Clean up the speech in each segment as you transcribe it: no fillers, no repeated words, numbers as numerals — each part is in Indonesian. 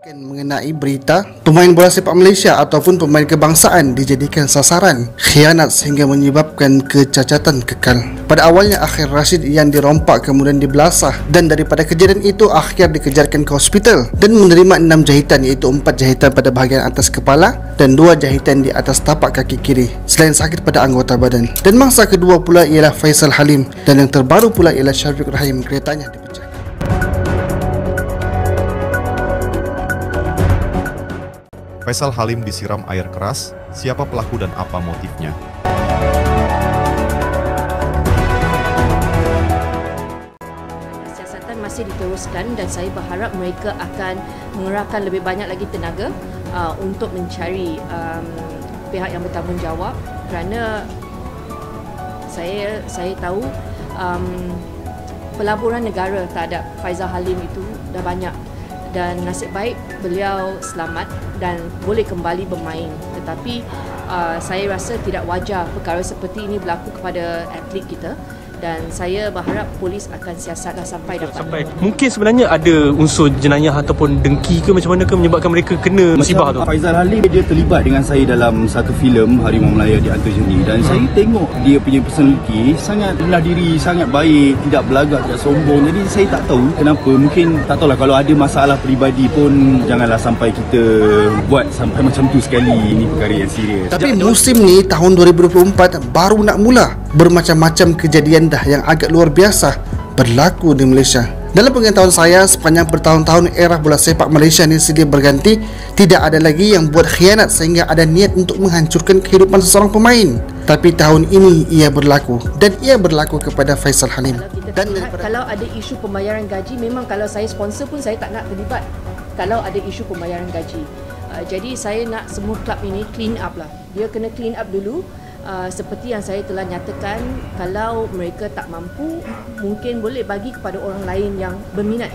Mengenai berita pemain bola sepak Malaysia ataupun pemain kebangsaan dijadikan sasaran khianat sehingga menyebabkan kecacatan kekal. Pada awalnya Akhir Rashid yang dirompak kemudian dibelasah, dan daripada kejadian itu Akhir dikejarkan ke hospital dan menerima 6 jahitan, iaitu 4 jahitan pada bahagian atas kepala dan 2 jahitan di atas tapak kaki kiri selain sakit pada anggota badan. Dan mangsa kedua pula ialah Faisal Halim, dan yang terbaru pula ialah Syafiq Rahim, keretanya dipecah. Faisal Halim disiram air keras, siapa pelaku dan apa motifnya? Siasatan masih diteruskan dan saya berharap mereka akan mengerahkan lebih banyak lagi tenaga untuk mencari pihak yang bertanggungjawab, kerana saya tahu pelaburan negara terhadap Faisal Halim itu dah banyak. Dan nasib baik beliau selamat dan boleh kembali bermain. Tetapi saya rasa tidak wajar perkara seperti ini berlaku kepada atlet kita. Dan saya berharap polis akan siasatlah sampai dapat. Mungkin sebenarnya ada unsur jenayah ataupun dengki ke macam mana ke menyebabkan mereka kena musibah tu. Faisal Halim dia terlibat dengan saya dalam satu filem Harimau Melaya di Antarjeni, dan saya tengok dia punya personality sangat rendah diri, sangat baik, tidak belagak, tidak sombong. Jadi saya tak tahu kenapa. Mungkin tak tahulah, kalau ada masalah peribadi pun janganlah sampai kita buat sampai macam tu sekali. Ini perkara yang serius. Tapi musim ni tahun 2024 baru nak mula, bermacam-macam kejadian dah yang agak luar biasa berlaku di Malaysia. Dalam pengetahuan saya, sepanjang bertahun-tahun era bola sepak Malaysia ni silih berganti, tidak ada lagi yang buat khianat sehingga ada niat untuk menghancurkan kehidupan seseorang pemain. Tapi tahun ini ia berlaku, dan ia berlaku kepada Faisal Halim. Kalau ada isu pembayaran gaji, memang kalau saya sponsor pun saya tak nak terlibat kalau ada isu pembayaran gaji. Jadi saya nak semua klub ini clean up lah. Dia kena clean up dulu. Seperti yang saya telah nyatakan, kalau mereka tak mampu, mungkin boleh bagi kepada orang lain yang berminat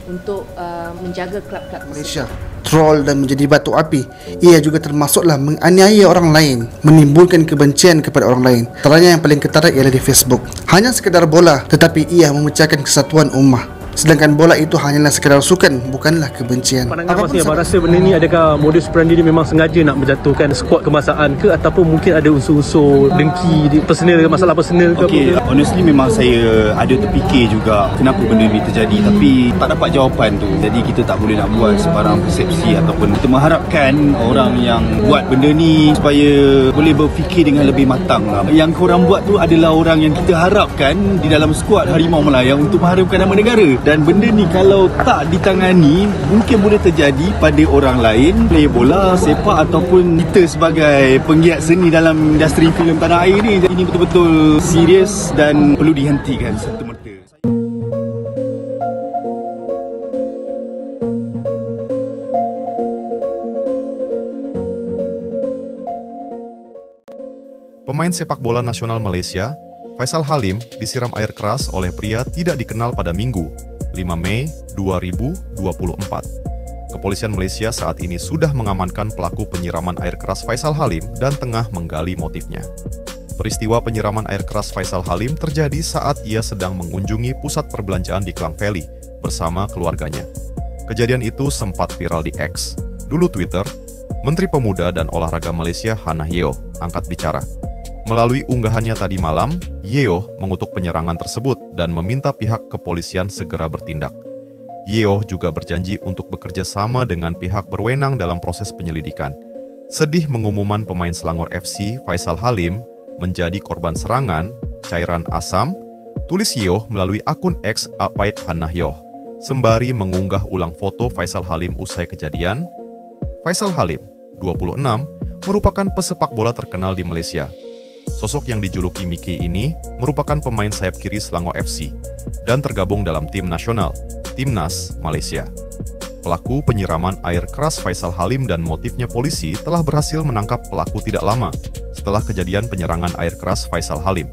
untuk menjaga klub-klub Malaysia. Troll dan menjadi batu api, ia juga termasuklah menganiaya orang lain, menimbulkan kebencian kepada orang lain. Antaranya yang paling ketara ialah di Facebook. Hanya sekadar bola, tetapi ia memecahkan kesatuan ummah. Sedangkan bola itu hanyalah sekadar sukan, bukanlah kebencian. Pandangan Mas ni, abang rasa benda ni adakah modus operandi dia memang sengaja nak menjatuhkan skuad kebangsaan ke, ataupun mungkin ada unsur-unsur dengki personal, masalah personal ke? Okay, honestly memang saya ada terfikir juga kenapa benda ni terjadi, tapi tak dapat jawapan tu. Jadi kita tak boleh nak buat sebarang persepsi, ataupun kita mengharapkan orang yang buat benda ni supaya boleh berfikir dengan lebih matang lah. Yang korang buat tu adalah orang yang kita harapkan di dalam skuad Harimau Melaya untuk mengharumkan nama negara. Dan benda ni kalau tak ditangani, mungkin boleh terjadi pada orang lain, player bola, sepak, ataupun kita sebagai penggiat seni dalam industri filem tanah air ni. Ini betul-betul serius dan perlu dihentikan serta-merta. Pemain sepak bola nasional Malaysia, Faisal Halim, disiram air keras oleh pria tidak dikenal pada Minggu, 5 Mei 2024. Kepolisian Malaysia saat ini sudah mengamankan pelaku penyiraman air keras Faisal Halim dan tengah menggali motifnya. Peristiwa penyiraman air keras Faisal Halim terjadi saat ia sedang mengunjungi pusat perbelanjaan di Klang Valley bersama keluarganya. Kejadian itu sempat viral di X, dulu Twitter. Menteri Pemuda dan Olahraga Malaysia Hannah Yeoh angkat bicara. Melalui unggahannya tadi malam, Yeoh mengutuk penyerangan tersebut dan meminta pihak kepolisian segera bertindak. Yeoh juga berjanji untuk bekerja sama dengan pihak berwenang dalam proses penyelidikan. Sedih mengumumkan pemain Selangor FC Faisal Halim menjadi korban serangan cairan asam, tulis Yeoh melalui akun X @Hannah Yeoh, sembari mengunggah ulang foto Faisal Halim usai kejadian. Faisal Halim, 26, merupakan pesepak bola terkenal di Malaysia. Sosok yang dijuluki Mickey ini merupakan pemain sayap kiri Selangor FC dan tergabung dalam tim nasional, Timnas Malaysia. Pelaku penyiraman air keras Faisal Halim dan motifnya polisi telah berhasil menangkap pelaku tidak lama setelah kejadian penyerangan air keras Faisal Halim.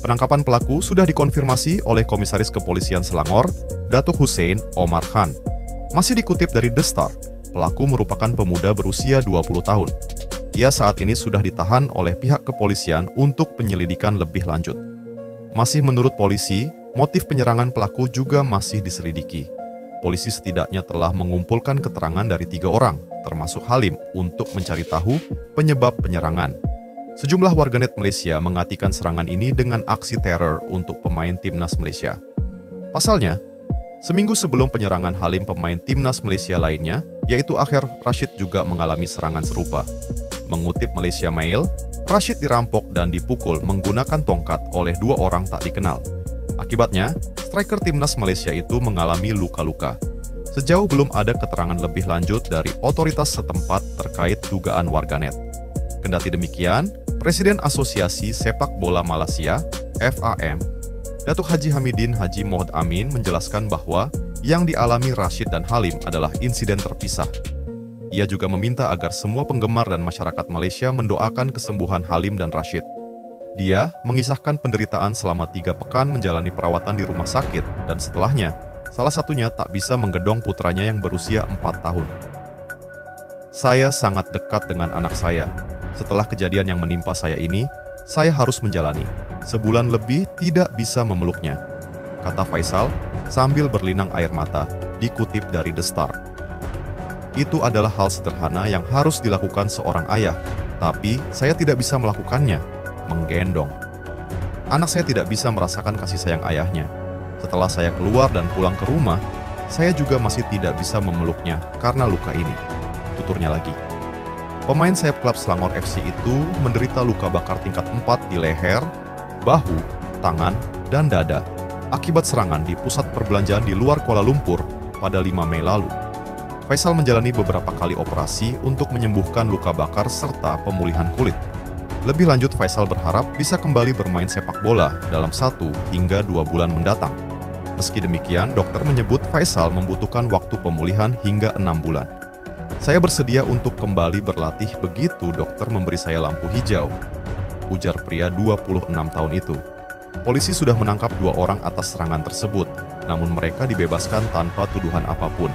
Penangkapan pelaku sudah dikonfirmasi oleh Komisaris Kepolisian Selangor, Datuk Hussein Omar Khan. Masih dikutip dari The Star, pelaku merupakan pemuda berusia 20 tahun. Ia saat ini sudah ditahan oleh pihak kepolisian untuk penyelidikan lebih lanjut. Masih menurut polisi, motif penyerangan pelaku juga masih diselidiki. polisi setidaknya telah mengumpulkan keterangan dari 3 orang, termasuk Halim, untuk mencari tahu penyebab penyerangan. Sejumlah warganet Malaysia mengartikan serangan ini dengan aksi teror untuk pemain timnas Malaysia. Pasalnya, seminggu sebelum penyerangan Halim, pemain timnas Malaysia lainnya, yaitu Akher Rashid, juga mengalami serangan serupa. Mengutip Malaysia Mail, Rashid dirampok dan dipukul menggunakan tongkat oleh 2 orang tak dikenal. Akibatnya, striker timnas Malaysia itu mengalami luka-luka. Sejauh belum ada keterangan lebih lanjut dari otoritas setempat terkait dugaan warganet. Kendati demikian, Presiden Asosiasi Sepak Bola Malaysia, FAM, Datuk Haji Hamidin Haji Mohd Amin menjelaskan bahwa yang dialami Rashid dan Halim adalah insiden terpisah. Ia juga meminta agar semua penggemar dan masyarakat Malaysia mendoakan kesembuhan Halim dan Rashid. Dia mengisahkan penderitaan selama 3 pekan menjalani perawatan di rumah sakit, dan setelahnya, salah satunya tak bisa menggedong putranya yang berusia 4 tahun. Saya sangat dekat dengan anak saya. Setelah kejadian yang menimpa saya ini, saya harus menjalani. Sebulan lebih tidak bisa memeluknya, kata Faisal sambil berlinang air mata, dikutip dari The Star. Itu adalah hal sederhana yang harus dilakukan seorang ayah, tapi saya tidak bisa melakukannya, menggendong. Anak saya tidak bisa merasakan kasih sayang ayahnya. Setelah saya keluar dan pulang ke rumah, saya juga masih tidak bisa memeluknya karena luka ini, tuturnya lagi. Pemain sayap klub Selangor FC itu menderita luka bakar tingkat 4 di leher, bahu, tangan, dan dada akibat serangan di pusat perbelanjaan di luar Kuala Lumpur pada 5 Mei lalu. Faisal menjalani beberapa kali operasi untuk menyembuhkan luka bakar serta pemulihan kulit. Lebih lanjut, Faisal berharap bisa kembali bermain sepak bola dalam 1 hingga 2 bulan mendatang. Meski demikian, dokter menyebut Faisal membutuhkan waktu pemulihan hingga 6 bulan. Saya bersedia untuk kembali berlatih begitu dokter memberi saya lampu hijau, ujar pria 26 tahun itu. Polisi sudah menangkap 2 orang atas serangan tersebut, namun mereka dibebaskan tanpa tuduhan apapun.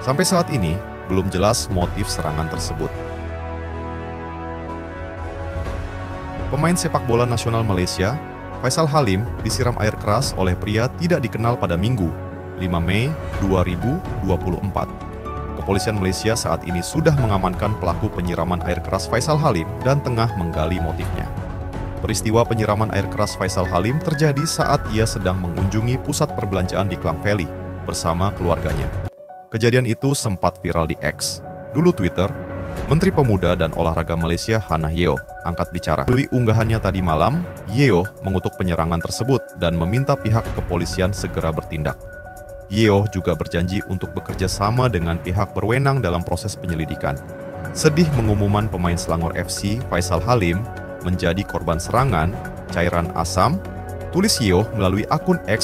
Sampai saat ini, belum jelas motif serangan tersebut. Pemain sepak bola nasional Malaysia, Faisal Halim, disiram air keras oleh pria tidak dikenal pada Minggu, 5 Mei 2024. Kepolisian Malaysia saat ini sudah mengamankan pelaku penyiraman air keras Faisal Halim dan tengah menggali motifnya. Peristiwa penyiraman air keras Faisal Halim terjadi saat ia sedang mengunjungi pusat perbelanjaan di Klang Valley bersama keluarganya. Kejadian itu sempat viral di X, dulu Twitter. Menteri Pemuda dan Olahraga Malaysia Hannah Yeoh angkat bicara. Melalui unggahannya tadi malam, Yeoh mengutuk penyerangan tersebut dan meminta pihak kepolisian segera bertindak. Yeoh juga berjanji untuk bekerja sama dengan pihak berwenang dalam proses penyelidikan. Sedih mengumumkan pemain Selangor FC Faisal Halim menjadi korban serangan cairan asam, tulis Yeoh melalui akun X